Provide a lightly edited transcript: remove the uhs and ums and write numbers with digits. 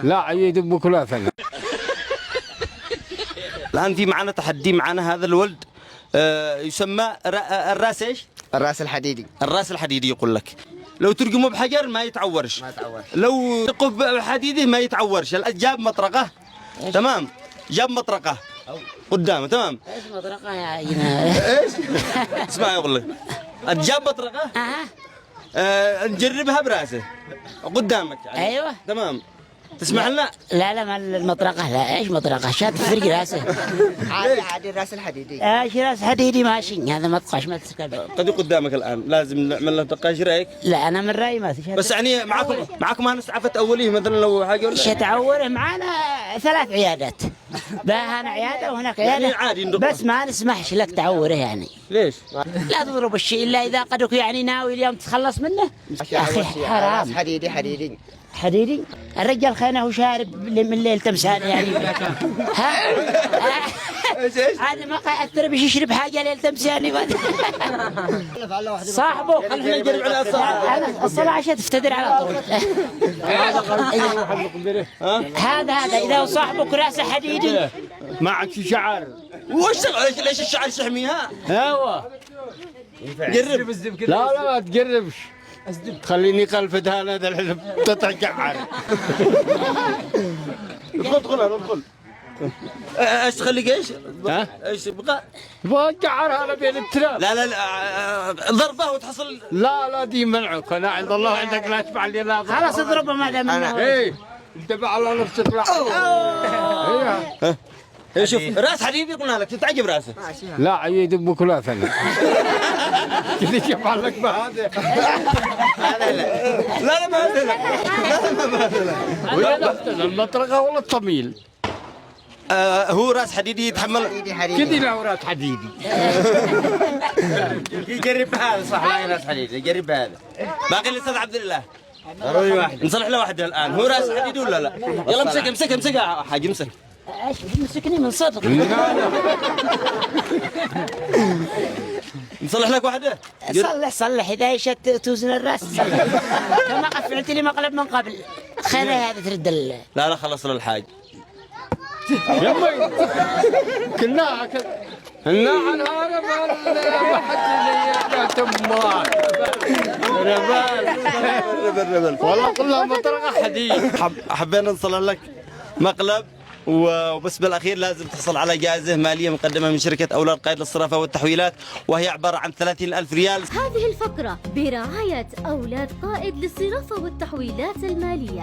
لا عيد بكل ثانية. الآن في معنا تحدي، معنا هذا الولد يسمى الراس ايش؟ الراس الحديدي. الراس الحديدي يقول لك لو ترقمه بحجر ما يتعورش، ما يتعورش. لو تقف بحديده ما يتعورش. جاب مطرقة تمام، جاب مطرقة قدامه تمام. ايش مطرقة يا عينة؟ ايش؟ اسمع يقول لك جاب مطرقة نجربها براسه قدامك يعني. ايوه تمام، تسمح لنا؟ لا لا ما المطرقة، لا ايش مطرقة؟ شاد تفرق راسه. عادي الراس الحديدي. ايش راس حديدي ماشي، هذا ما تقاش ما تسكت. قد قدامك الآن لازم نعمل له دقة. ايش رأيك؟ لا انا من رأيي ما تشاد. بس يعني معاكم هانس عفت أوليه مثلا لو حاجة ولا؟ ايش تعوره؟ معانا 3 عيادات، هنا عيادة وهناك عيادة يعني عادي ندق. بس ما نسمحش لك تعوره يعني. ليش؟ لا تضرب الشيء إلا إذا قدك يعني ناوي اليوم تتخلص منه. يا أخي حرام. حديدي حديدي حديدي الرجال خينه وشارب من ليل تمسان يعني. ها هذا ما قاعد بيش يشرب حاجه ليل تمسان صاحبه. خلينا نجرب على الصلاة عشان تفتدر على طول. هذا اذا صاحبك راسه حديدي معك شعر. وش ليش الشعر يحميها؟ ايوه جرب. لا لا ما تقربش، تخليني قلفت هذا الحلم تتشعر. ادخل. ايش تخليك ايش؟ ها؟ ايش يبغى؟ بشعر هذا بين التراب. لا ضربه وتحصل. لا دي منعك، انا عند الله عندك لا تفعل لي لا. خلاص اضربه ما دام انه ايه انت على نفس تطلع. ايه شوف راس حديدي قلنا لك تتعجب راسه. لا عيد بكل ثانية. كذا كيف عليك بهذا؟ لا ما هذا وين المطرقة ولا الطميل؟ هو راس حديدي يتحمل. كذي له راس حديدي. يجرب هذا صح، لا راس حديدي يجرب هذا. باقي الاستاذ عبد الله ضروري واحد نصلح له واحد الان. هو راس حديدي ولا لا؟ يلا امسك يا حاج امسك. ايش مسكني من صدق. نصلح لك واحده. صلح اذا ايش توزن الراس صلح. كما قفلت لي مقلب من قبل خير هذا ترد لا خلص له الحاج. يمي كنا عن هذا ما حد تمار ربال والله كلها مطرقة حديد. حبينا نصلح لك مقلب وبس بالاخير لازم تحصل على جائزه ماليه مقدمه من شركه اولاد قائد للصرافه والتحويلات، وهي عباره عن 30,000 ريال. هذه الفقره برعايه اولاد قائد للصرافه والتحويلات الماليه.